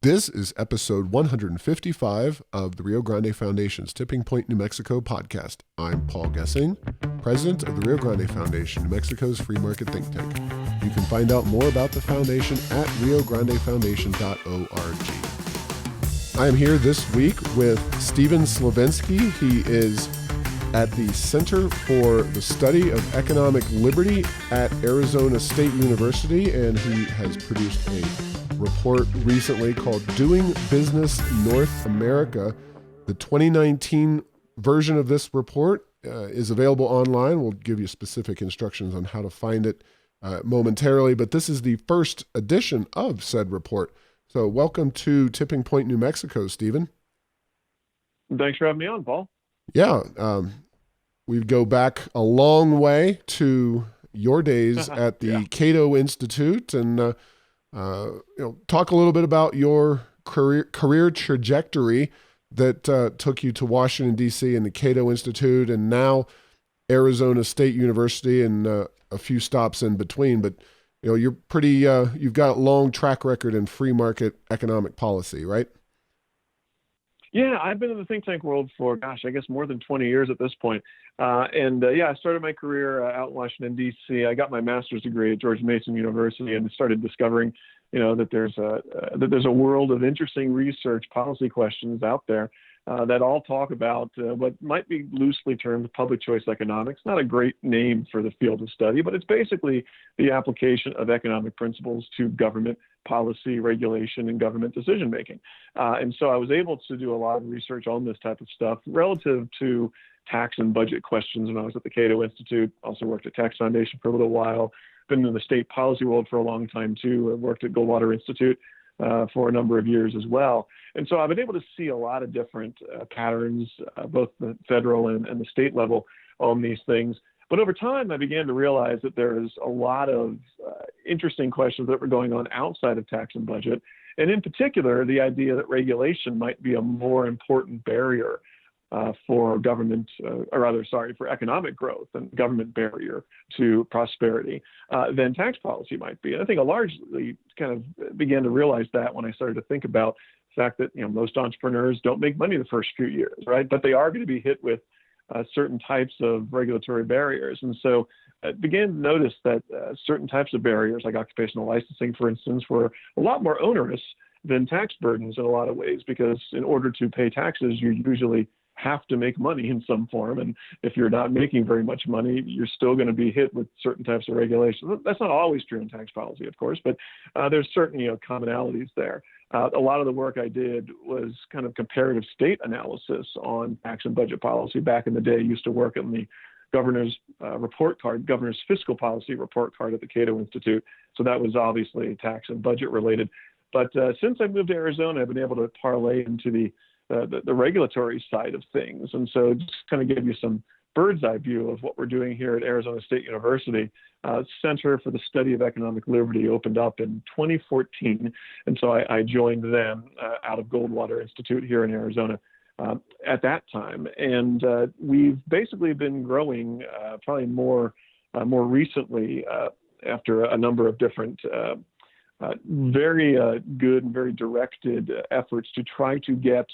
This is episode 155 of the Rio Grande Foundation's Tipping Point, New Mexico podcast. I'm Paul Gessing, president of the Rio Grande Foundation, New Mexico's free market think tank. You can find out more about the foundation at riograndefoundation.org. I am here this week with Steven Slivinski. He is at the Center for the Study of Economic Liberty at Arizona State University, and he has produced a report recently called Doing Business North America. The 2019 version of this report is available online. We'll give you specific instructions on how to find it momentarily, but this is the first edition of said report. So welcome to Tipping Point, New Mexico, Stephen. Thanks for having me on, Paul. Yeah, we go back a long way to your days at the Cato Institute, and talk a little bit about your career trajectory that took you to Washington, D.C. and the Cato Institute, and now Arizona State University, and a few stops in between. But you're pretty. You've got a long track record in free market economic policy, right? Yeah, I've been in the think tank world for, I guess more than 20 years at this point. I started my career out in Washington, D.C. I got my master's degree at George Mason University and started discovering, that there's a world of interesting research policy questions out there that all talk about what might be loosely termed public choice economics. Not a great name for the field of study, but it's basically the application of economic principles to government policy, regulation, and government decision-making. And so I was able to do a lot of research on this type of stuff relative to tax and budget questions when I was at the Cato Institute. Also worked at Tax Foundation for a little while. Been in the state policy world for a long time, too. I worked at Goldwater Institute for a number of years as well. And so I've been able to see a lot of different patterns, both the federal and the state level on these things. But over time, I began to realize that there's a lot of interesting questions that were going on outside of tax and budget. And in particular, the idea that regulation might be a more important barrier for for economic growth and government barrier to prosperity than tax policy might be. And I think I largely kind of began to realize that when I started to think about the fact that most entrepreneurs don't make money the first few years, right? But they are going to be hit with certain types of regulatory barriers. And so I began to notice that certain types of barriers, like occupational licensing, for instance, were a lot more onerous than tax burdens in a lot of ways, because in order to pay taxes, you usually have to make money in some form. And if you're not making very much money, you're still going to be hit with certain types of regulations. That's not always true in tax policy, of course, but there's certain commonalities there. A lot of the work I did was kind of comparative state analysis on tax and budget policy. Back in the day, I used to work on the governor's report card, governor's fiscal policy report card at the Cato Institute. So that was obviously tax and budget related. But since I moved to Arizona, I've been able to parlay into the regulatory side of things. And so just kind of give you some bird's eye view of what we're doing here at Arizona State University. Center for the Study of Economic Liberty opened up in 2014. And so I joined them out of Goldwater Institute here in Arizona at that time. And we've basically been growing probably more recently after a number of different very good and very directed efforts to try to get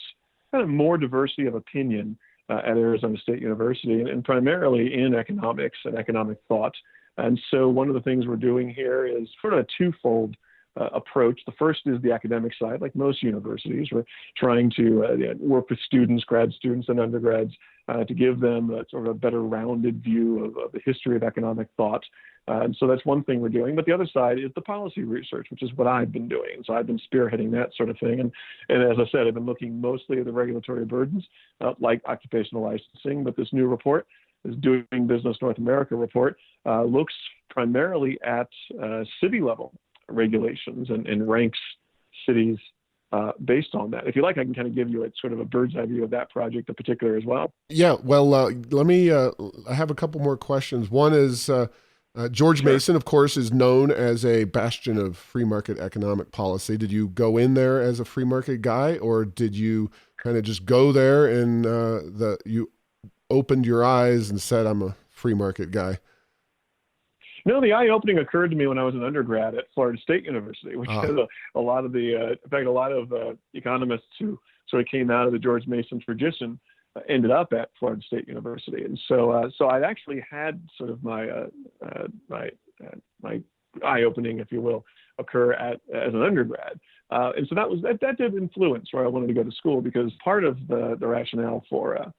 kind of more diversity of opinion at Arizona State University, and primarily in economics and economic thought. And so one of the things we're doing here is sort of a twofold approach. The first is the academic side. Like most universities, we're trying to work with students, grad students and undergrads, to give them sort of a better rounded view of the history of economic thought. And so that's one thing we're doing. But the other side is the policy research, which is what I've been doing. So I've been spearheading that sort of thing. And as I said, I've been looking mostly at the regulatory burdens, like occupational licensing. But this new report, this Doing Business North America report, looks primarily at city level regulations and ranks cities based on that. If you like, I can kind of give you a sort of a bird's eye view of that project in particular as well. Yeah, well, let me, I have a couple more questions. One is, George Mason, of course, is known as a bastion of free market economic policy. Did you go in there as a free market guy, or did you kind of just go there and you opened your eyes and said, I'm a free market guy? No, the eye-opening occurred to me when I was an undergrad at Florida State University, which has a lot of the, in fact, a lot of economists who sort of came out of the George Mason tradition ended up at Florida State University, and so I'd actually had sort of my eye-opening, if you will, occur as an undergrad, and so that did influence where I wanted to go to school, because part of the rationale for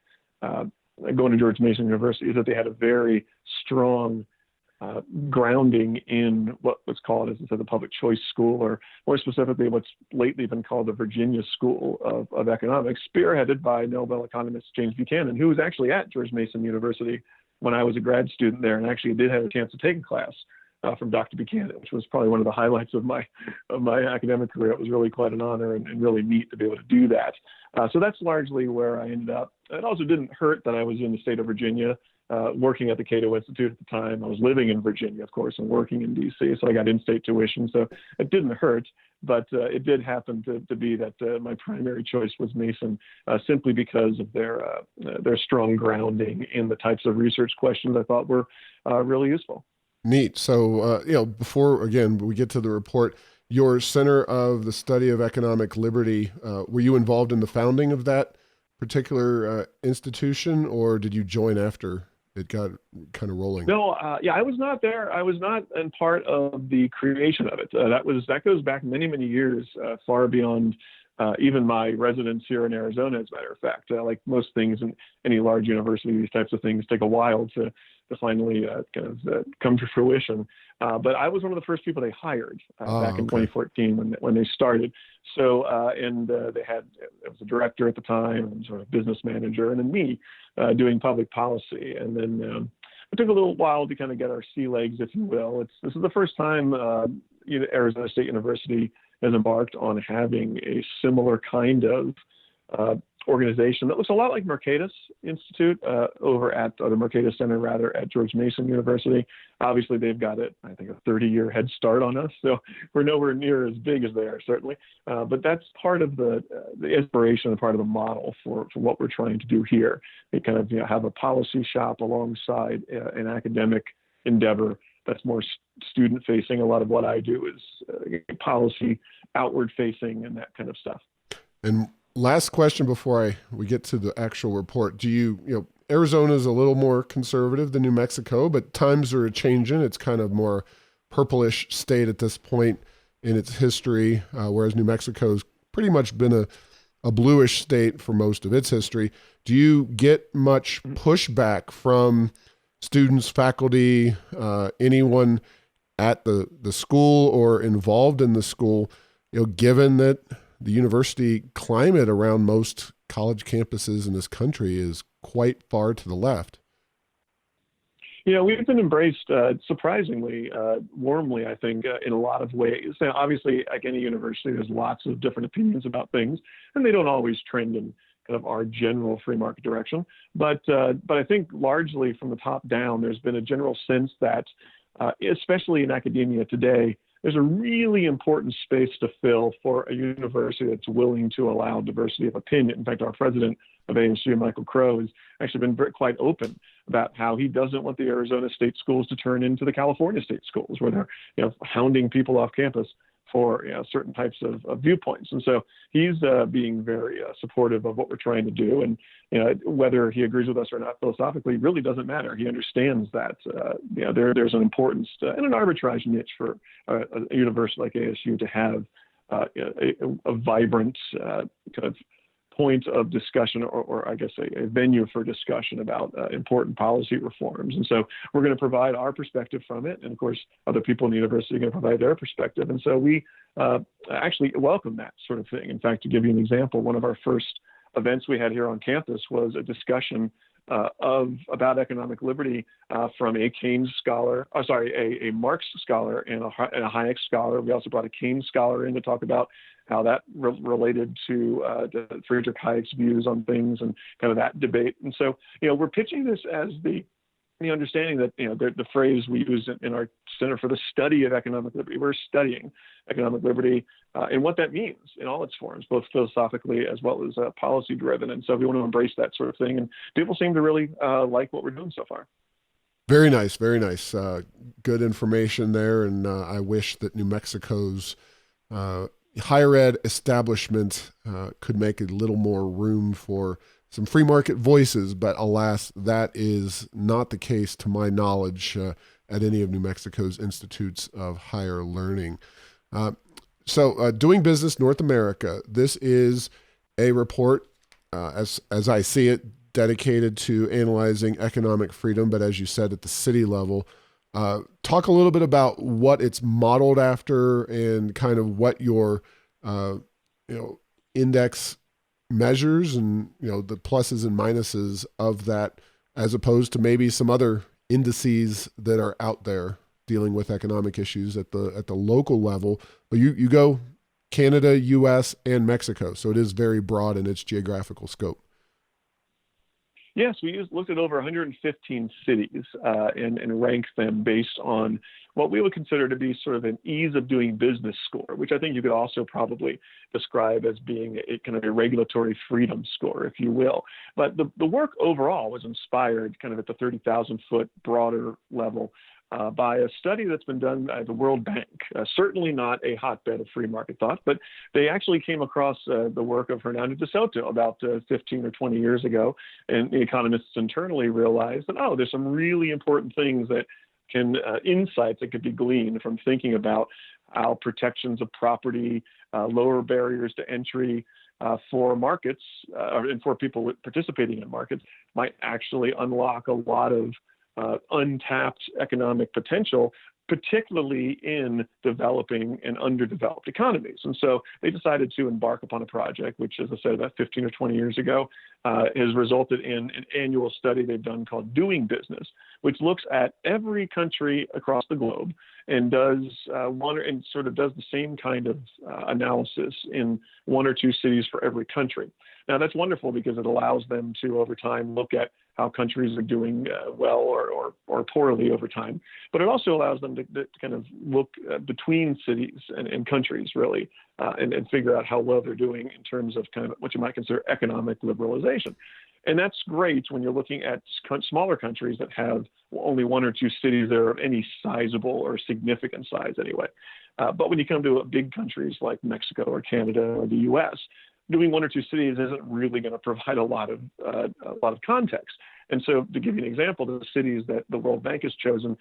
going to George Mason University is that they had a very strong grounding in what was called, as I said, the public choice school, or more specifically, what's lately been called the Virginia School of Economics, spearheaded by Nobel economist James Buchanan, who was actually at George Mason University when I was a grad student there, and actually did have a chance to take a class from Dr. Buchanan, which was probably one of the highlights of my academic career. It was really quite an honor and really neat to be able to do that. So that's largely where I ended up. It also didn't hurt that I was in the state of Virginia, working at the Cato Institute at the time. I was living in Virginia, of course, and working in D.C., so I got in-state tuition, so it didn't hurt. But it did happen to be that my primary choice was Mason, simply because of their strong grounding in the types of research questions I thought were really useful. Neat. So, before, again, we get to the report, your Center of the Study of Economic Liberty, were you involved in the founding of that particular institution, or did you join after it got kind of rolling? No, I was not there. I was not in part of the creation of it. That goes back many, many years, far beyond even my residence here in Arizona, as a matter of fact. Like most things in any large university, these types of things take a while to finally come to fruition. But I was one of the first people they hired back in 2014 when they started. So, they had, it was a director at the time, and sort of business manager, and then me doing public policy. And then it took a little while to kind of get our sea legs, if you will. This is the first time Arizona State University has embarked on having a similar kind of organization that looks a lot like Mercatus Institute over at the Mercatus Center, rather, at George Mason University. Obviously, they've got I think, a 30-year head start on us, so we're nowhere near as big as they are, certainly. But that's part of the inspiration and part of the model for what we're trying to do here. They kind of have a policy shop alongside an academic endeavor that's more student-facing. A lot of what I do is policy, outward-facing, and that kind of stuff. And last question before we get to the actual report. Do Arizona is a little more conservative than New Mexico, but times are changing. It's kind of more purplish state at this point in its history, whereas New Mexico's pretty much been a bluish state for most of its history. Do you get much pushback from students, faculty, anyone at the school or involved in the school, given that the university climate around most college campuses in this country is quite far to the left? We've been embraced surprisingly warmly, I think, in a lot of ways. Now, obviously, like any university, there's lots of different opinions about things, and they don't always trend in kind of our general free market direction. But I think largely from the top down, there's been a general sense that, especially in academia today, there's a really important space to fill for a university that's willing to allow diversity of opinion. In fact, our president of ASU, Michael Crow, has actually been quite open about how he doesn't want the Arizona state schools to turn into the California state schools, where they're hounding people off campus for certain types of viewpoints. And so he's being very supportive of what we're trying to do. And whether he agrees with us or not philosophically really doesn't matter. He understands that there's an importance and an arbitrage niche for a university like ASU to have a vibrant kind of point of discussion, or I guess a venue for discussion about important policy reforms. And so we're going to provide our perspective from it. And of course, other people in the university are going to provide their perspective. And so we actually welcome that sort of thing. In fact, to give you an example, one of our first events we had here on campus was a discussion about economic liberty from a Keynes scholar, a Marx scholar and a Hayek scholar. We also brought a Keynes scholar in to talk about how that related to Friedrich Hayek's views on things and kind of that debate. And so, we're pitching this as the understanding that, the phrase we use in our Center for the Study of Economic Liberty, we're studying economic liberty and what that means in all its forms, both philosophically as well as policy driven. And so we want to embrace that sort of thing. And people seem to really like what we're doing so far. Very nice, very nice. Good information there, and I wish that New Mexico's uh, higher ed establishment could make a little more room for some free market voices, but alas, that is not the case to my knowledge at any of New Mexico's institutes of higher learning. Uh, Doing Business North America. This is a report, as I see it, dedicated to analyzing economic freedom, but as you said, at the city level. Talk a little bit about what it's modeled after and kind of what your index measures and the pluses and minuses of that, as opposed to maybe some other indices that are out there dealing with economic issues at the local level. But you go Canada, U.S., and Mexico, so it is very broad in its geographical scope. Yes, we looked at over 115 cities and ranked them based on what we would consider to be sort of an ease of doing business score, which I think you could also probably describe as being a kind of a regulatory freedom score, if you will. But the work overall was inspired kind of at the 30,000 foot broader level by a study that's been done by the World Bank. Certainly not a hotbed of free market thought, but they actually came across the work of Hernando de Soto about 15 or 20 years ago, and the economists internally realized that, there's some really important things that insights that could be gleaned from thinking about how protections of property, lower barriers to entry for markets and for people participating in markets might actually unlock a lot of untapped economic potential, particularly in developing and underdeveloped economies. And so they decided to embark upon a project, which, as I said, about 15 or 20 years ago, has resulted in an annual study they've done called Doing Business, which looks at every country across the globe and does the same kind of analysis in one or two cities for every country. Now, that's wonderful because it allows them to, over time, look at how countries are doing well or poorly over time. But it also allows them to kind of look between cities and countries, really, and figure out how well they're doing in terms of kind of what you might consider economic liberalization. And that's great when you're looking at smaller countries that have only one or two cities that are of any sizable or significant size anyway. But when you come to big countries like Mexico or Canada or the U.S., doing one or two cities isn't really going to provide a lot of context. And so, to give you an example, the cities that the World Bank has chosen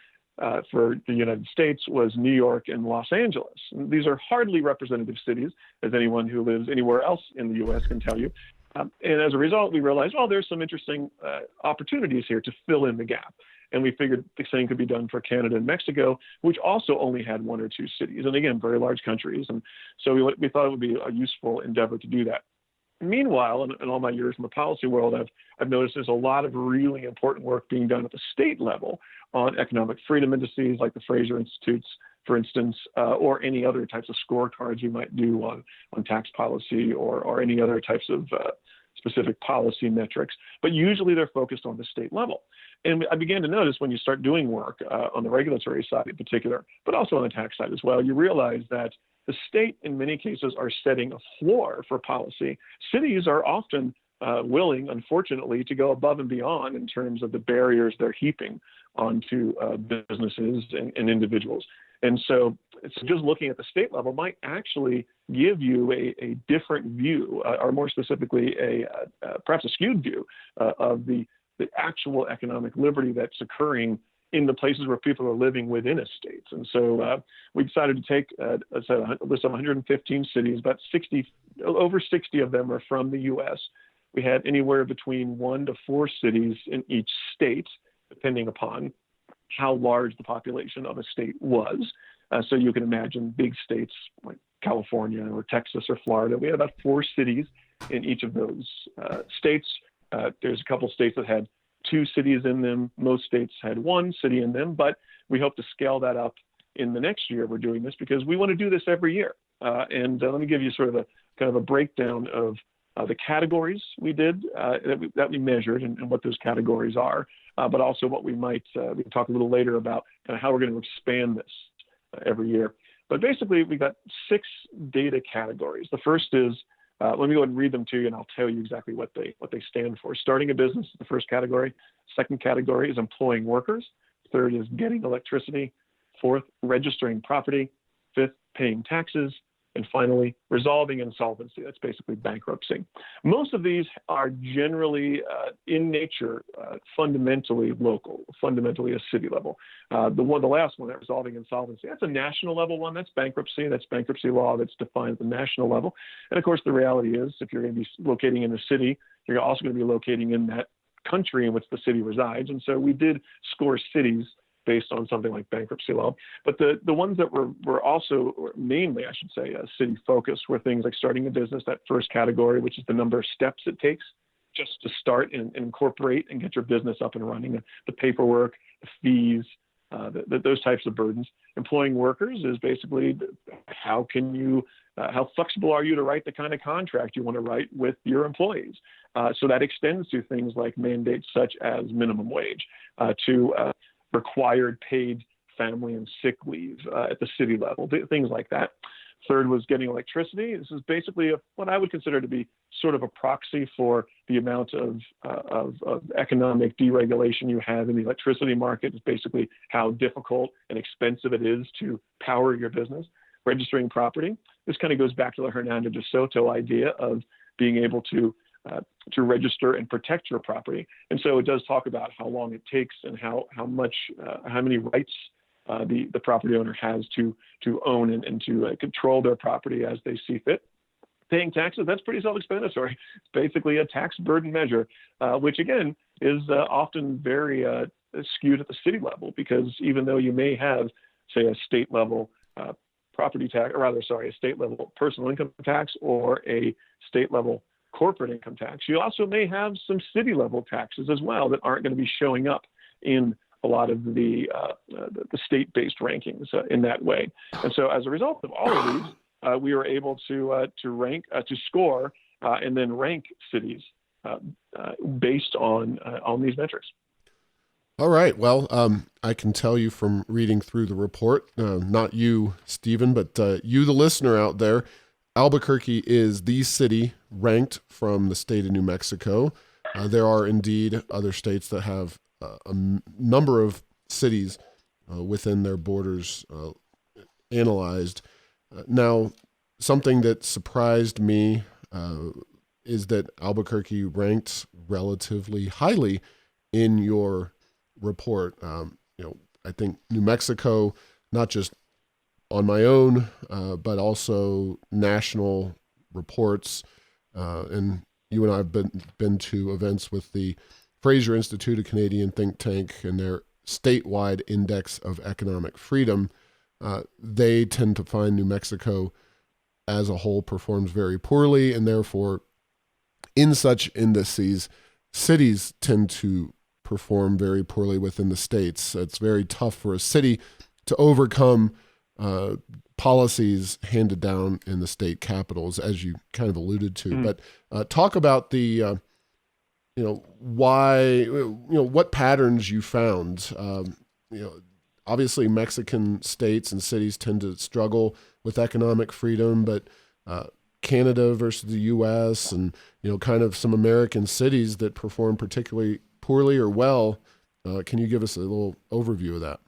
for the United States was New York and Los Angeles. And these are hardly representative cities, as anyone who lives anywhere else in the U.S. can tell you. And as a result, we realized, there's some interesting opportunities here to fill in the gap. And we figured the same could be done for Canada and Mexico, which also only had one or two cities. And again, very large countries. And so we thought it would be a useful endeavor to do that. Meanwhile, in all my years in the policy world, I've noticed there's a lot of really important work being done at the state level on economic freedom indices like the Fraser Institutes, for instance, or any other types of scorecards you might do on tax policy or any other types of specific policy metrics. But usually they're focused on the state level. And I began to notice when you start doing work on the regulatory side in particular, but also on the tax side as well, you realize that the state in many cases are setting a floor for policy. Cities are often willing, unfortunately, to go above and beyond in terms of the barriers they're heaping onto businesses and individuals. And so just looking at the state level might actually give you a different view, or more specifically, perhaps a skewed view of the actual economic liberty that's occurring in the places where people are living within a state. And so we decided to take a list of 115 cities, over 60 of them are from the U.S. We had anywhere between 1 to 4 cities in each state, depending upon how large the population of a state was. So you can imagine big states like California or Texas or Florida. We had about 4 cities in each of those states. There's a couple states that had 2 cities in them. Most states had 1 city in them, but we hope to scale that up in the next year we're doing this because we want to do this every year. And let me give you sort of a kind of a breakdown of the categories we did that we measured and what those categories are, but also what we might, we can talk a little later about kind of how we're going to expand this every year. But basically, we got 6 data categories. The first is, let me go ahead and read them to you, and I'll tell you exactly what they stand for. Starting a business is the first category. Second category is employing workers. Third is getting electricity. Fourth, registering property. Fifth, paying taxes. And finally, resolving insolvency. That's basically bankruptcy. Most of these are generally in nature fundamentally local, fundamentally a city level. The last one, that resolving insolvency, that's a national level one. That's bankruptcy. That's bankruptcy law that's defined at the national level. And of course, the reality is, if you're going to be locating in a city, you're also going to be locating in that country in which the city resides. And so we did score cities based on something like bankruptcy law. But the ones that were also, or mainly, I should say, city focused were things like starting a business, that first category, which is the number of steps it takes just to start and incorporate and get your business up and running, the paperwork, the fees, those types of burdens. Employing workers is basically how flexible are you to write the kind of contract you want to write with your employees? So that extends to things like mandates such as minimum wage, to required paid family and sick leave at the city level, things like that. Third was getting electricity. This is basically what I would consider to be sort of a proxy for the amount of economic deregulation you have in the electricity market. It's basically how difficult and expensive it is to power your business. Registering property. This kind of goes back to the Hernando de Soto idea of being able to register and protect your property. And so it does talk about how long it takes and how many rights the property owner has to own and to control their property as they see fit. Paying taxes, that's pretty self-explanatory. It's basically a tax burden measure, which again is often very skewed at the city level, because even though you may have, say, a state level property tax, a state level personal income tax or a state level corporate income tax, you also may have some city level taxes as well that aren't going to be showing up in a lot of the state-based rankings in that way. And so as a result of all of these, we were able to score and then rank cities based on these metrics. All right. Well, I can tell you from reading through the report, not you, Steven, but you, the listener out there, Albuquerque is the city ranked from the state of New Mexico. There are indeed other states that have a number of cities within their borders analyzed. Now, something that surprised me is that Albuquerque ranked relatively highly in your report. I think New Mexico, not just on my own, but also national reports. And you and I have been to events with the Fraser Institute, a Canadian think tank, and their statewide index of economic freedom. They tend to find New Mexico as a whole performs very poorly, and therefore in such indices, cities tend to perform very poorly within the states. It's very tough for a city to overcome policies handed down in the state capitals, as you kind of alluded to. But talk about the, what patterns you found. Obviously Mexican states and cities tend to struggle with economic freedom, but Canada versus the U.S. and, kind of some American cities that perform particularly poorly or well. Can you give us a little overview of that?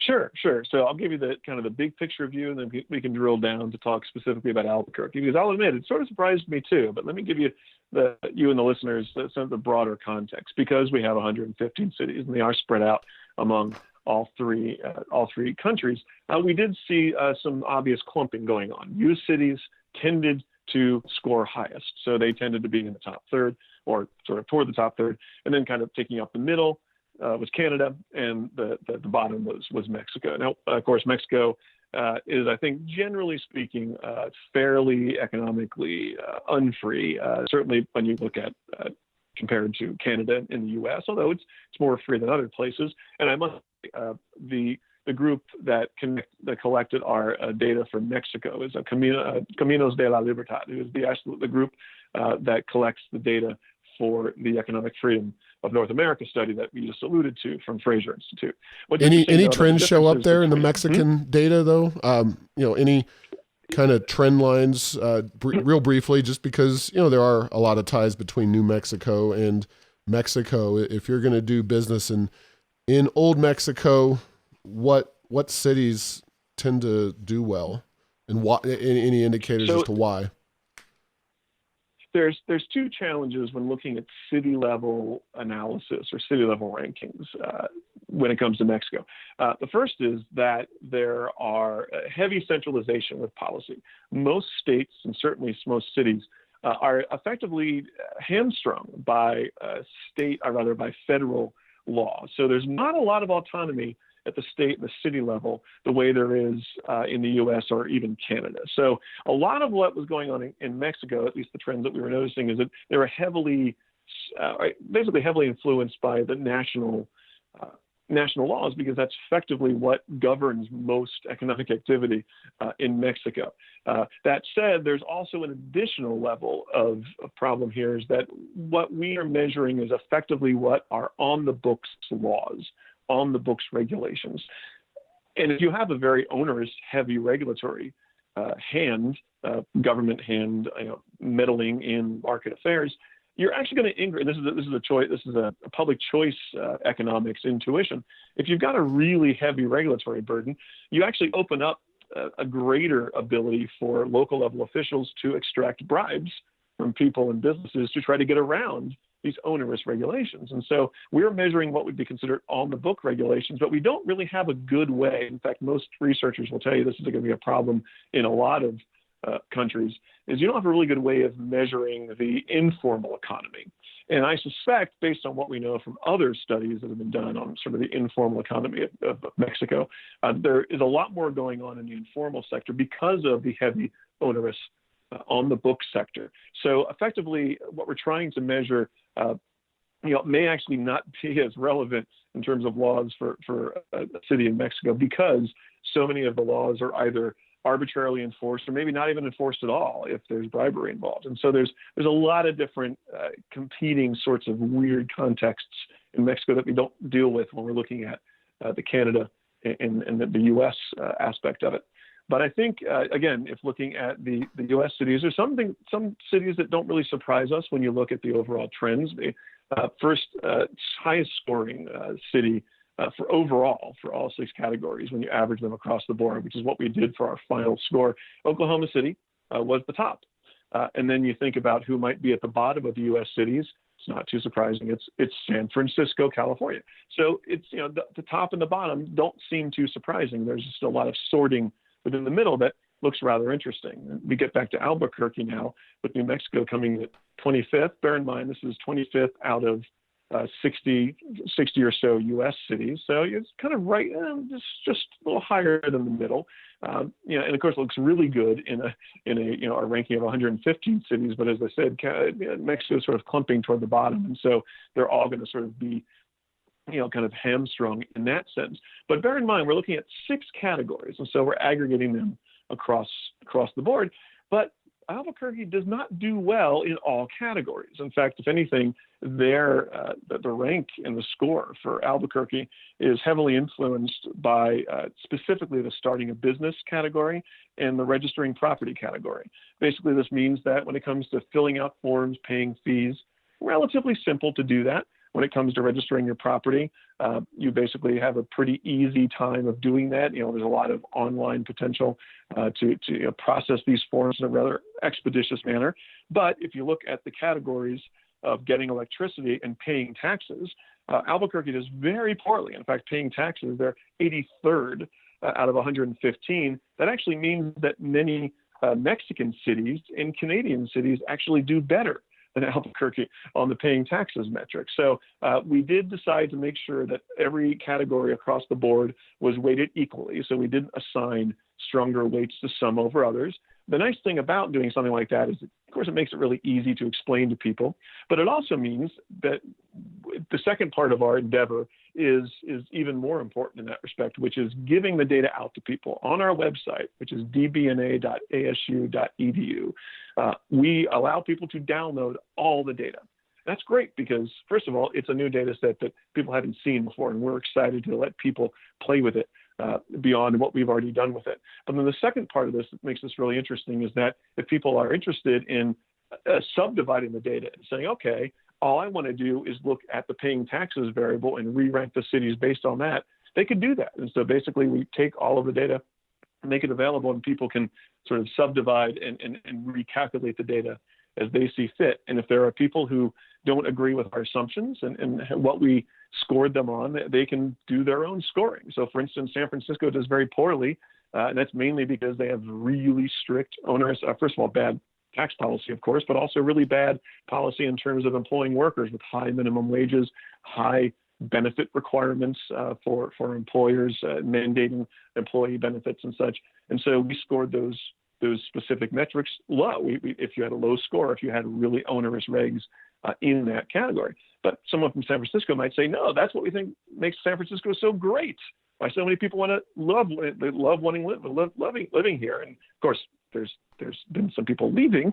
Sure. So I'll give you the kind of the big picture view, and then we can drill down to talk specifically about Albuquerque, because I'll admit it sort of surprised me too. But let me give you you and the listeners some of the broader context, because we have 115 cities and they are spread out among all three countries. We did see some obvious clumping going on. U cities tended to score highest, so they tended to be in the top third, or sort of toward the top third, and then kind of taking up the middle was Canada, and the bottom was Mexico. Now, of course, Mexico is, I think, generally speaking, fairly economically unfree. Certainly, when you look at compared to Canada and the U.S., although it's more free than other places. And I must say, the group that collected our data from Mexico is Caminos de la Libertad, who is the group that collects the data for the economic freedom of North America study that we just alluded to from Fraser Institute. Any trends show up there in the Mexican data, though? Any kind of trend lines, real briefly, just because, there are a lot of ties between New Mexico and Mexico. If you're going to do business in In Old Mexico, what cities tend to do well, and what any indicators as So to why? there's two challenges when looking at city level analysis or city level rankings when it comes to Mexico. The first is that there are heavy centralization with policy. Most states and certainly most cities are effectively hamstrung by state, or rather by federal law. So there's not a lot of autonomy at the state and the city level the way there is in the U.S. or even Canada. So a lot of what was going on in Mexico, at least the trends that we were noticing, is that they were basically heavily influenced by the national laws, because that's effectively what governs most economic activity in Mexico. That said, there's also an additional level of problem here, is that what we are measuring is effectively what are on the books laws, on the books regulations. And if you have a very onerous, heavy regulatory government hand, meddling in market affairs, you're actually going to increase. This is a public choice economics intuition. If you've got a really heavy regulatory burden, you actually open up a greater ability for local level officials to extract bribes from people and businesses to try to get around these onerous regulations. And so we're measuring what would be considered on the book regulations, but we don't really have a good way. In fact, most researchers will tell you this is going to be a problem in a lot of countries, is you don't have a really good way of measuring the informal economy. And I suspect, based on what we know from other studies that have been done on sort of the informal economy of Mexico, there is a lot more going on in the informal sector because of the heavy onerous on the book sector. So effectively, what we're trying to measure may actually not be as relevant in terms of laws for a city in Mexico, because so many of the laws are either arbitrarily enforced or maybe not even enforced at all if there's bribery involved. And so there's a lot of different competing sorts of weird contexts in Mexico that we don't deal with when we're looking at the Canada and the U.S. aspect of it. But I think, again, if looking at the U.S. cities, there's some cities that don't really surprise us when you look at the overall trends. The highest scoring city for all 6 categories when you average them across the board, which is what we did for our final score. Oklahoma City was the top. And then you think about who might be at the bottom of the U.S. cities. It's not too surprising. It's San Francisco, California. So it's, the top and the bottom don't seem too surprising. There's just a lot of sorting within the middle that looks rather interesting. We get back to Albuquerque now, with New Mexico coming at 25th. Bear in mind, this is 25th out of 60 or so U.S. cities. So it's kind of right, just a little higher than the middle. And of course, it looks really good in a ranking of 115 cities. But as I said, Mexico is sort of clumping toward the bottom, and so they're all going to sort of be kind of hamstrung in that sense. But bear in mind, we're looking at 6 categories, and so we're aggregating them across the board. But Albuquerque does not do well in all categories. In fact, if anything, the rank and the score for Albuquerque is heavily influenced by specifically the starting a business category and the registering property category. Basically, this means that when it comes to filling out forms, paying fees, relatively simple to do that. When it comes to registering your property, you basically have a pretty easy time of doing that. There's a lot of online potential to process these forms in a rather expeditious manner. But if you look at the categories of getting electricity and paying taxes, Albuquerque does very poorly. In fact, paying taxes, they're 83rd out of 115. That actually means that many Mexican cities and Canadian cities actually do better than Albuquerque on the paying taxes metric. So we did decide to make sure that every category across the board was weighted equally. So we didn't assign stronger weights to some over others. The nice thing about doing something like that is, of course, it makes it really easy to explain to people, but it also means that the second part of our endeavor is even more important in that respect, which is giving the data out to people on our website, which is dbna.asu.edu. We allow people to download all the data. That's great because, first of all, it's a new data set that people haven't seen before, and we're excited to let people play with it beyond what we've already done with it. But then the second part of this that makes this really interesting is that if people are interested in subdividing the data and saying, okay, all I want to do is look at the paying taxes variable and re-rank the cities based on that, they could do that. And so basically we take all of the data, make it available, and people can sort of subdivide and recalculate the data as they see fit. And if there are people who don't agree with our assumptions and what we scored them on, they can do their own scoring. So for instance, San Francisco does very poorly, and that's mainly because they have really strict, onerous, first of all, bad tax policy, of course, but also really bad policy in terms of employing workers with high minimum wages, high benefit requirements for employers, mandating employee benefits and such. And so we scored those specific metrics low. If you had a low score, if you had really onerous regs in that category. But someone from San Francisco might say, no, that's what we think makes San Francisco so great. Why so many people want to living here. And of course, there's been some people leaving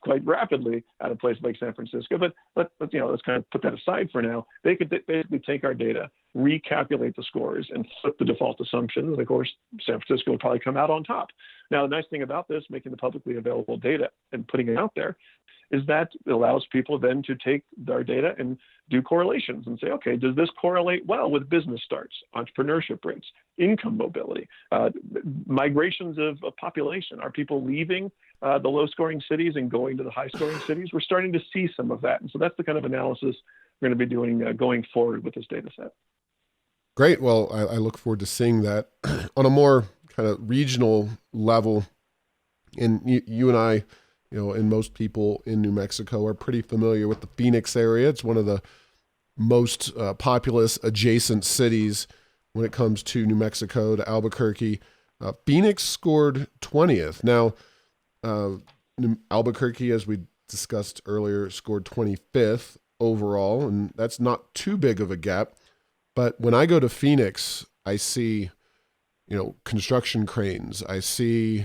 quite rapidly out of places like San Francisco. But let's kind of put that aside for now. They could basically take our data, recalculate the scores, and flip the default assumptions. And of course, San Francisco would probably come out on top. Now, the nice thing about this, making the publicly available data and putting it out there, is that it allows people then to take our data and do correlations and say, okay, does this correlate well with business starts, entrepreneurship rates, income mobility, migrations of population? Are people leaving the low-scoring cities and going to the high-scoring cities? We're starting to see some of that. And so that's the kind of analysis we're going to be doing going forward with this data set. Great. Well, I look forward to seeing that on a more kind of regional level. And you and I, and most people in New Mexico are pretty familiar with the Phoenix area. It's one of the most populous adjacent cities when it comes to New Mexico, to Albuquerque. Phoenix scored 20th. Now, Albuquerque, as we discussed earlier, scored 25th overall, and that's not too big of a gap. But when I go to Phoenix, I see, construction cranes. I see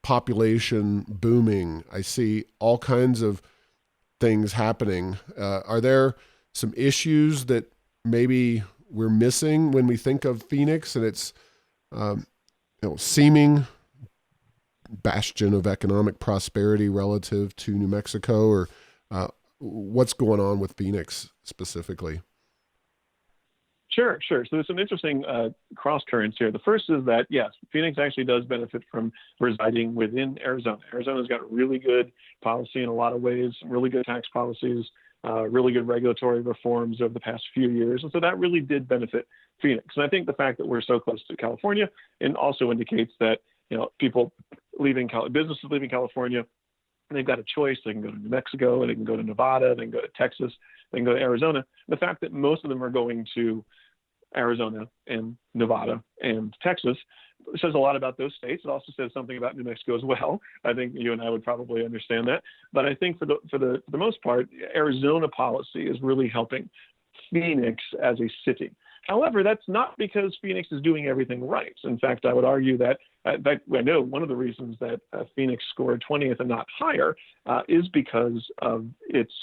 population booming. I see all kinds of things happening. Are there some issues that maybe we're missing when we think of Phoenix and its seeming bastion of economic prosperity relative to New Mexico, or what's going on with Phoenix specifically? Sure. So there's some interesting cross currents here. The first is that, yes, Phoenix actually does benefit from residing within Arizona. Arizona's got really good policy in a lot of ways, really good tax policies, really good regulatory reforms over the past few years. And so that really did benefit Phoenix. And I think the fact that we're so close to California and also indicates that, people businesses leaving California, they've got a choice. They can go to New Mexico, they can go to Nevada, they can go to Texas, they can go to Arizona. The fact that most of them are going to Arizona and Nevada and Texas says a lot about those states. It also says something about New Mexico as well. I think you and I would probably understand that. But I think for the most part, Arizona policy is really helping Phoenix as a city. However, that's not because Phoenix is doing everything right. In fact, I would argue that, I know one of the reasons that Phoenix scored 20th and not higher is because of its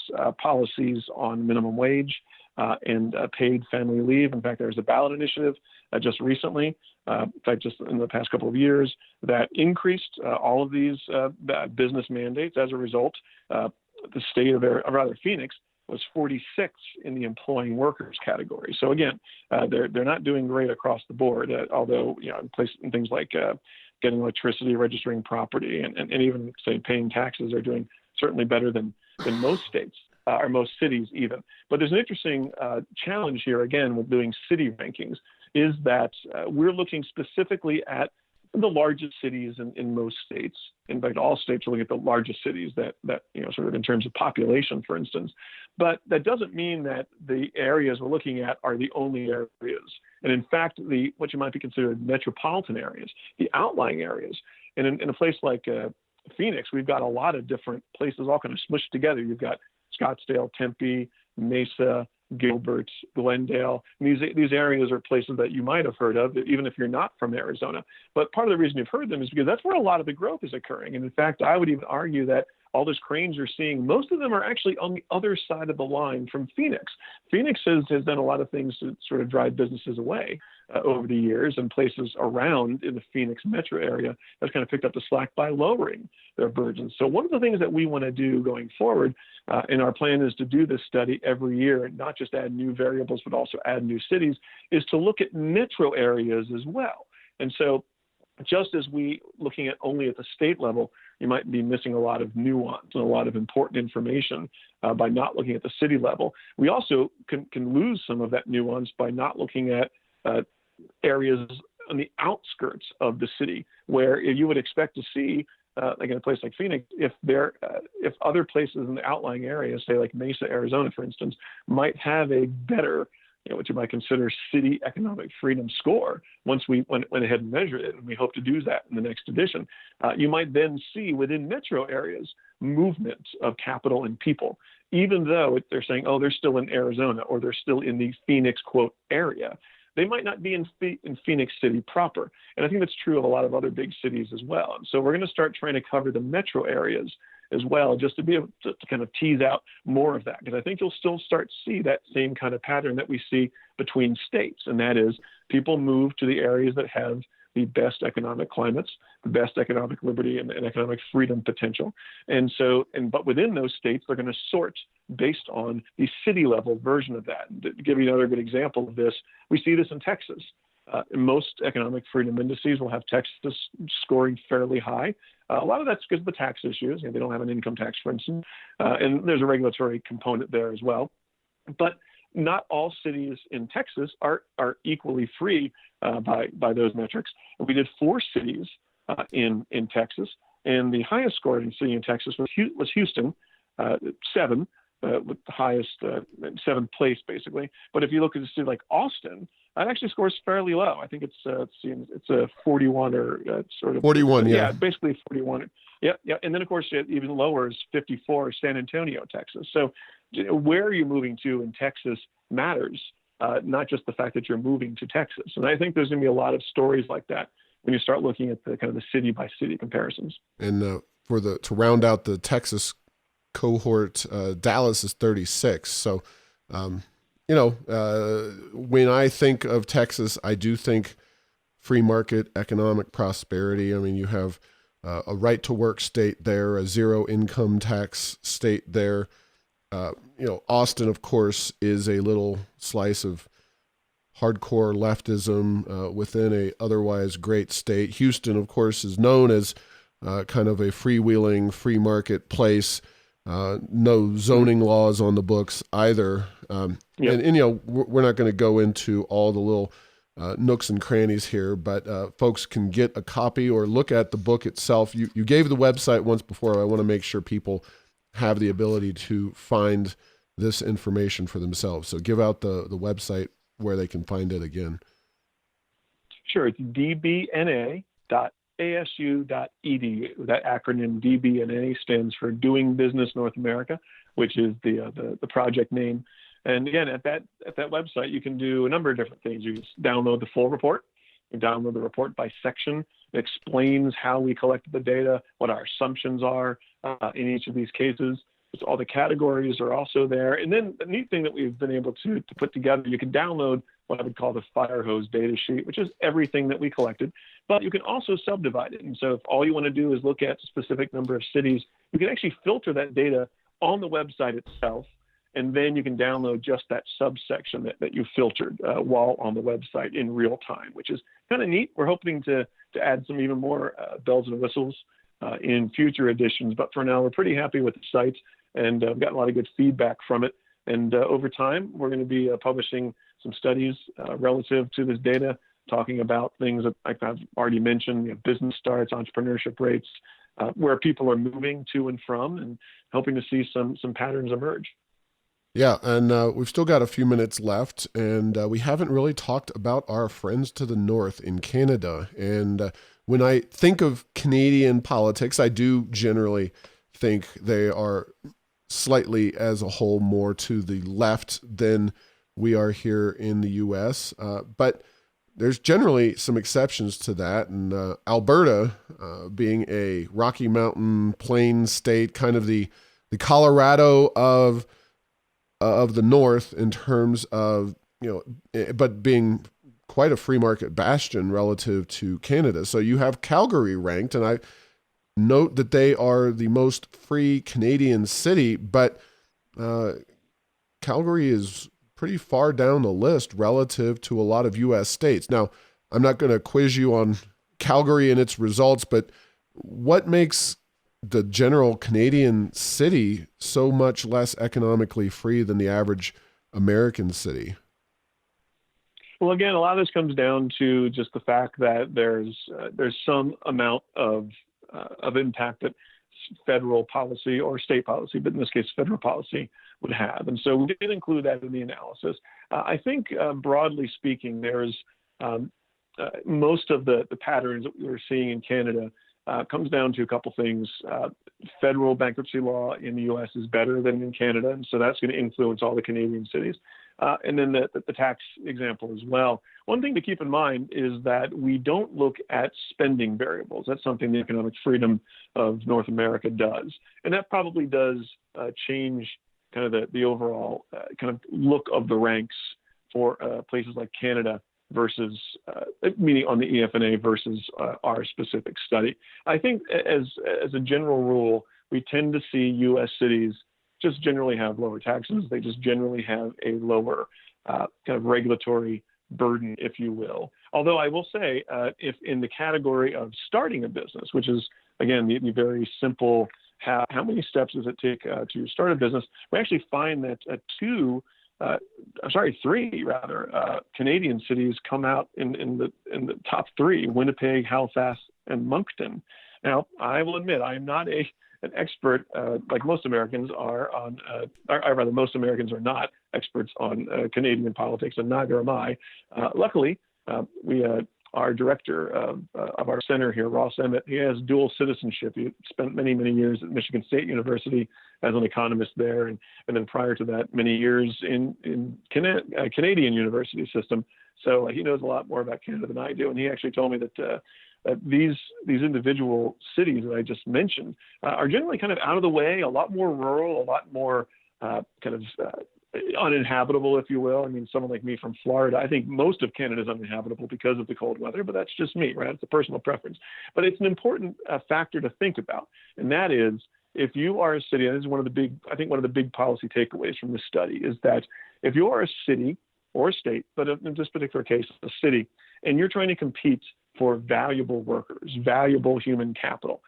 policies on minimum wage and paid family leave. In fact, there was a ballot initiative just recently, in fact, just in the past couple of years, that increased all of these business mandates. As a result, the state of Phoenix was 46 in the employing workers category. So again, they're not doing great across the board, although in things like getting electricity, registering property, and even say paying taxes are doing certainly better than most states or most cities even. But there's an interesting challenge here again with doing city rankings, is that we're looking specifically at the largest cities in most states. In fact, all states are looking at the largest cities that sort of in terms of population, for instance. But that doesn't mean that the areas we're looking at are the only areas. And in fact, what you might be considered metropolitan areas, the outlying areas. And in a place like Phoenix, we've got a lot of different places all kind of smushed together. You've got Scottsdale, Tempe, Mesa, Gilbert, Glendale. These areas are places that you might have heard of, even if you're not from Arizona. But part of the reason you've heard them is because that's where a lot of the growth is occurring. And in fact, I would even argue that all those cranes you're seeing, most of them are actually on the other side of the line from Phoenix. Phoenix has done a lot of things to sort of drive businesses away. over the years, and places around in the Phoenix metro area have kind of picked up the slack by lowering their burdens. So one of the things that we want to do going forward, and our plan is to do this study every year, and not just add new variables, but also add new cities, is to look at metro areas as well. And so just as we looking at only at the state level, you might be missing a lot of nuance and a lot of important information by not looking at the city level. We also can lose some of that nuance by not looking at areas on the outskirts of the city, where you would expect to see, like in a place like Phoenix, if other places in the outlying areas, say like Mesa, Arizona, for instance, might have a better, what you might consider city economic freedom score once we went ahead and measured it, and we hope to do that in the next edition. You might then see within metro areas movement of capital and people, even though they're saying, oh, they're still in Arizona or they're still in the Phoenix, quote, area. They might not be in Phoenix City proper. And I think that's true of a lot of other big cities as well. And so we're going to start trying to cover the metro areas as well, just to be able to kind of tease out more of that, because I think you'll still start to see that same kind of pattern that we see between states, and that is people move to the areas that have the best economic climates, the best economic liberty and economic freedom potential. But within those states, they're going to sort based on the city level version of that. And to give you another good example of this, we see this in Texas. Most economic freedom indices will have Texas scoring fairly high. A lot of that's because of the tax issues. They don't have an income tax, for instance, and there's a regulatory component there as well. But not all cities in Texas are equally free by those metrics. We did 4 cities in Texas, and the highest scoring city in Texas was Houston, 7, with the highest 7th place basically. But if you look at a city like Austin, that actually scores fairly low. I think it's a 41 or sort of 41, yeah, basically 41. Yeah. And then of course even lower is 54, San Antonio, Texas. So where you're moving to in Texas matters, not just the fact that you're moving to Texas. And I think there's going to be a lot of stories like that when you start looking at the kind of the city by city comparisons. And to round out the Texas cohort, Dallas is 36. So, when I think of Texas, I do think free market economic prosperity. I mean, you have a right to work state there, a zero income tax state there. Austin, of course, is a little slice of hardcore leftism within a otherwise great state. Houston, of course, is known as kind of a freewheeling, free market place. No zoning laws on the books either. And we're not going to go into all the little nooks and crannies here, but folks can get a copy or look at the book itself. You gave the website once before. I want to make sure people have the ability to find this information for themselves. So give out the website where they can find it again. Sure. It's dbna.asu.edu. That acronym DBNA stands for Doing Business North America, which is the project name. And again, at that website, you can do a number of different things. You can download the full report. You download the report by section. It explains how we collected the data, what our assumptions are in each of these cases. So all the categories are also there. And then the neat thing that we've been able to put together, you can download what I would call the fire hose data sheet, which is everything that we collected, but you can also subdivide it. And so if all you want to do is look at a specific number of cities, you can actually filter that data on the website itself. And then you can download just that subsection that you filtered while on the website in real time, which is kind of neat. We're hoping to add some even more bells and whistles in future editions. But for now, we're pretty happy with the site, and we've gotten a lot of good feedback from it. And over time, we're going to be publishing some studies relative to this data, talking about things that, like I've already mentioned, business starts, entrepreneurship rates, where people are moving to and from, and hoping to see some patterns emerge. Yeah, and we've still got a few minutes left, and we haven't really talked about our friends to the north in Canada. And when I think of Canadian politics, I do generally think they are slightly, as a whole, more to the left than we are here in the U.S., but there's generally some exceptions to that. And Alberta, being a Rocky Mountain plain state, kind of the Colorado of the North in terms of, but being quite a free market bastion relative to Canada. So you have Calgary ranked, and I note that they are the most free Canadian city, but Calgary is pretty far down the list relative to a lot of U.S. states. Now, I'm not going to quiz you on Calgary and its results, but what makes the general Canadian city so much less economically free than the average American city? Well, again, a lot of this comes down to just the fact that there's some amount of impact that federal policy or state policy, but in this case, federal policy would have. And so we did include that in the analysis. I think broadly speaking, there's most of the patterns that we're seeing in Canada comes down to a couple things. Federal bankruptcy law in the U.S. is better than in Canada, and so that's going to influence all the Canadian cities. And then the tax example as well. One thing to keep in mind is that we don't look at spending variables. That's something the economic freedom of North America does. And that probably does change kind of the overall kind of look of the ranks for places like Canada versus, meaning on the EFNA versus our specific study. I think as a general rule, we tend to see U.S. cities just generally have lower taxes. They just generally have a lower kind of regulatory burden, if you will. Although I will say, if in the category of starting a business, which is, again, the very simple, how many steps does it take to start a business, we actually find that three Canadian cities come out in the top three: Winnipeg, Halifax, and Moncton. Now, I will admit I am not an expert like most Americans are on, most Americans are not experts on Canadian politics, and neither am I. Luckily, our director of our center here, Ross Emmett, he has dual citizenship. He spent many, many years at Michigan State University as an economist there, and then prior to that, many years in Canadian university system. So he knows a lot more about Canada than I do, and he actually told me that these individual cities that I just mentioned are generally kind of out of the way, a lot more rural, a lot more uninhabitable, if you will. I mean, someone like me from Florida, I think most of Canada is uninhabitable because of the cold weather, but that's just me, right? It's a personal preference. But it's an important factor to think about, and that is, if you are a city, and this is one of the big policy takeaways from this study, is that if you are a city or a state, but in this particular case, a city, and you're trying to compete for valuable workers, valuable human capital,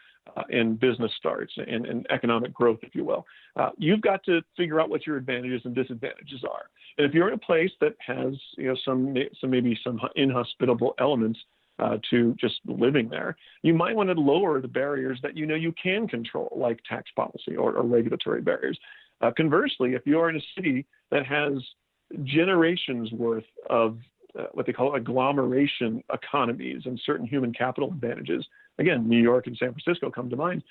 and business starts and economic growth, if you will, you've got to figure out what your advantages and disadvantages are. And if you're in a place that has some inhospitable elements to just living there, you might want to lower the barriers that you can control, like tax policy or regulatory barriers. Conversely, if you are in a city that has generations worth of what they call agglomeration economies and certain human capital advantages, again, New York and San Francisco come to mind,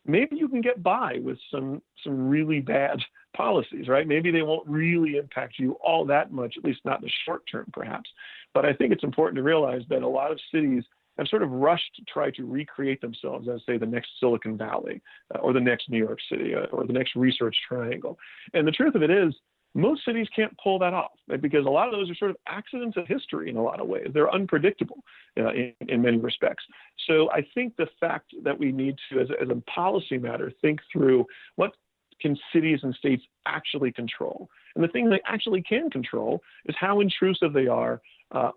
maybe you can get by with some really bad policies, right? Maybe they won't really impact you all that much, at least not in the short term, perhaps. But I think it's important to realize that a lot of cities have sort of rushed to try to recreate themselves as, say, the next Silicon Valley or the next New York City or the next Research Triangle. And the truth of it is, most cities can't pull that off, right? Because a lot of those are sort of accidents of history in a lot of ways. They're unpredictable in many respects. So I think the fact that we need to, as a policy matter, think through what can cities and states actually control. And the thing they actually can control is how intrusive they are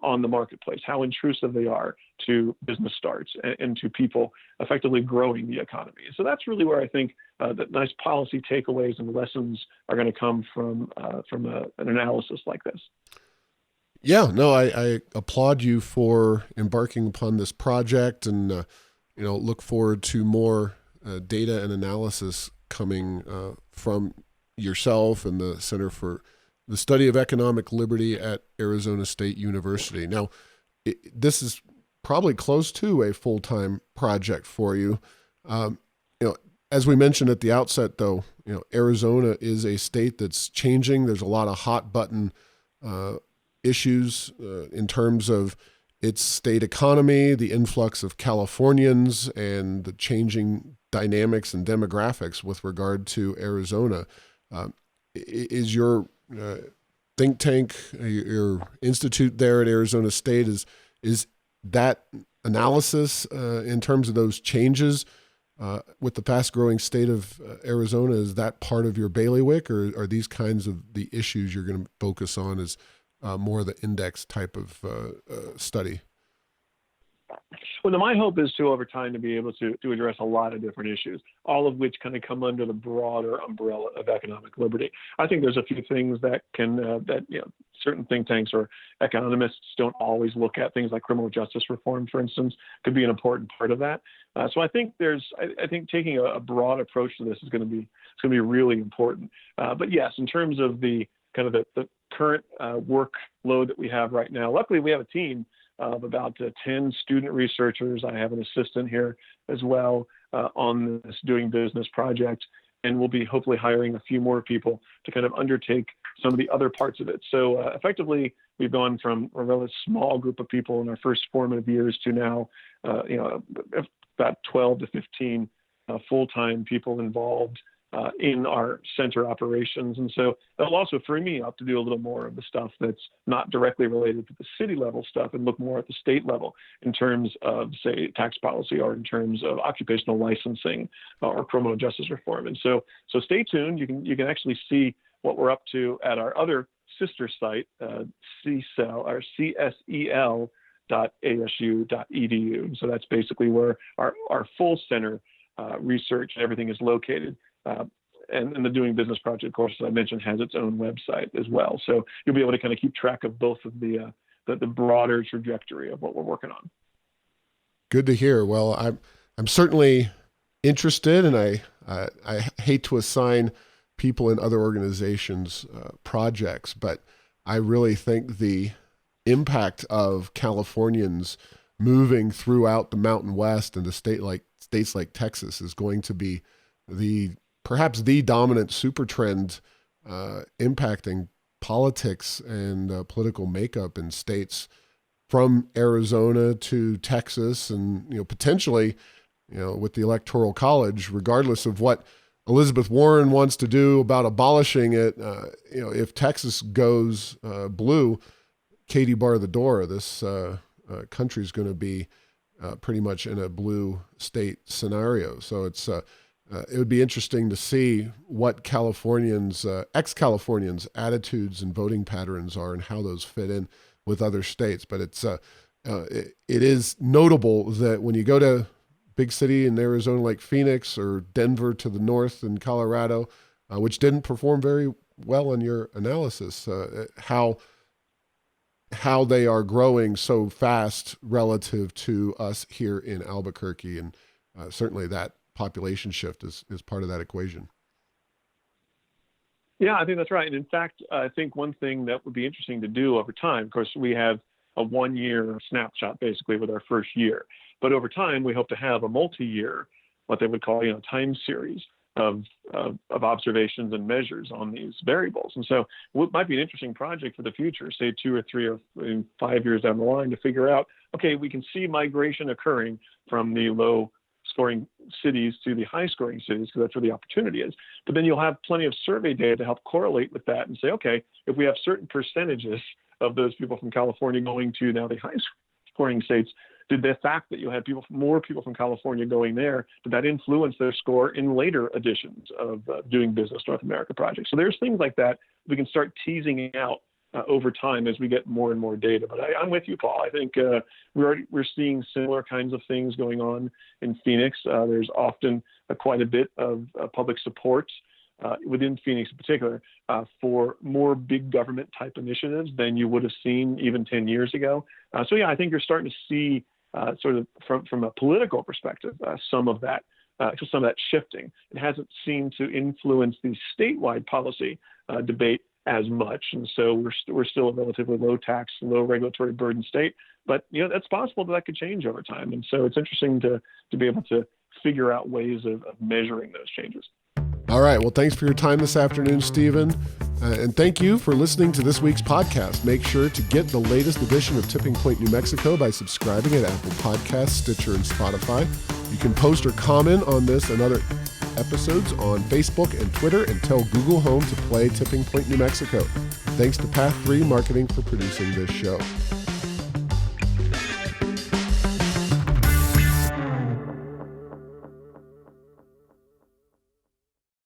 on the marketplace, how intrusive they are to business starts and to people effectively growing the economy. So that's really where I think that nice policy takeaways and lessons are going to come from an analysis like this. Yeah, no, I applaud you for embarking upon this project, and look forward to more data and analysis coming from yourself and the Center for the Study of Economic Liberty at Arizona State University. Now, this is probably close to a full-time project for you. As we mentioned at the outset, though, Arizona is a state that's changing. There's a lot of hot button issues in terms of its state economy, the influx of Californians, and the changing dynamics and demographics with regard to Arizona. Is your think tank, your institute there at Arizona State, is that analysis in terms of those changes with the fast-growing state of Arizona, is that part of your bailiwick, or are these kinds of the issues you're going to focus on as more of the index type of study? Well, my hope is to, over time, to be able to address a lot of different issues, all of which kind of come under the broader umbrella of economic liberty. I think there's a few things that certain think tanks or economists don't always look at. Things like criminal justice reform, for instance, could be an important part of that. So I think I think taking a broad approach to this is going to be really important. But yes, in terms of the kind of the current workload that we have right now, luckily we have a team of about 10 student researchers. I have an assistant here as well on this doing business project, and we'll be hopefully hiring a few more people to kind of undertake some of the other parts of it. So effectively, we've gone from a really small group of people in our first formative years to now, about 12 to 15 full-time people involved in our center operations. And so it'll also free me up to do a little more of the stuff that's not directly related to the city level stuff and look more at the state level in terms of, say, tax policy, or in terms of occupational licensing or criminal justice reform. And so stay tuned. You can actually see what we're up to at our other sister site, csel.asu.edu. So that's basically where our full center research and everything is located. And the Doing Business Project, of course, as I mentioned, has its own website as well. So you'll be able to kind of keep track of both of the broader trajectory of what we're working on. Good to hear. Well, I'm certainly interested, and I hate to assign people in other organizations projects, but I really think the impact of Californians moving throughout the Mountain West into states like Texas is going to be perhaps the dominant super trend impacting politics and political makeup in states from Arizona to Texas, and potentially with the Electoral College, regardless of what Elizabeth Warren wants to do about abolishing it, if Texas goes blue, Katie bar the door, this country is going to be pretty much in a blue state scenario. So it's it would be interesting to see what Californians, ex-Californians' attitudes and voting patterns are, and how those fit in with other states. But it is notable that when you go to big city in Arizona like Phoenix, or Denver to the north in Colorado, which didn't perform very well in your analysis, how they are growing so fast relative to us here in Albuquerque, and certainly that population shift is part of that equation. Yeah, I think that's right. And in fact, I think one thing that would be interesting to do over time, of course, we have a 1-year snapshot basically with our first year, but over time we hope to have a multi-year, what they would call, time series of observations and measures on these variables. And so what might be an interesting project for the future, say 2 or 3 or 5 years down the line, to figure out, okay, we can see migration occurring from the low scoring cities to the high scoring cities, because that's where the opportunity is. But then you'll have plenty of survey data to help correlate with that and say, okay, if we have certain percentages of those people from California going to now the high scoring states, did the fact that you had more people from California going there, did that influence their score in later editions of Doing Business North America projects? So there's things like that we can start teasing out over time as we get more and more data. But I'm with you, Paul. I think we're seeing similar kinds of things going on in Phoenix. There's often quite a bit of public support within Phoenix in particular for more big government type initiatives than you would have seen even 10 years ago. So yeah, I think you're starting to see sort of from a political perspective some of that shifting. It hasn't seemed to influence the statewide policy debate as much, and so we're still a relatively low tax, low regulatory burden state. But that's possible that could change over time, and so it's interesting to be able to figure out ways of measuring those changes. All right. Well, thanks for your time this afternoon, Steven. And thank you for listening to this week's podcast. Make sure to get the latest edition of Tipping Point New Mexico by subscribing at Apple Podcasts, Stitcher, and Spotify. You can post or comment on this and other episodes on Facebook and Twitter and tell Google Home to play Tipping Point, New Mexico. Thanks to Path 3 Marketing for producing this show.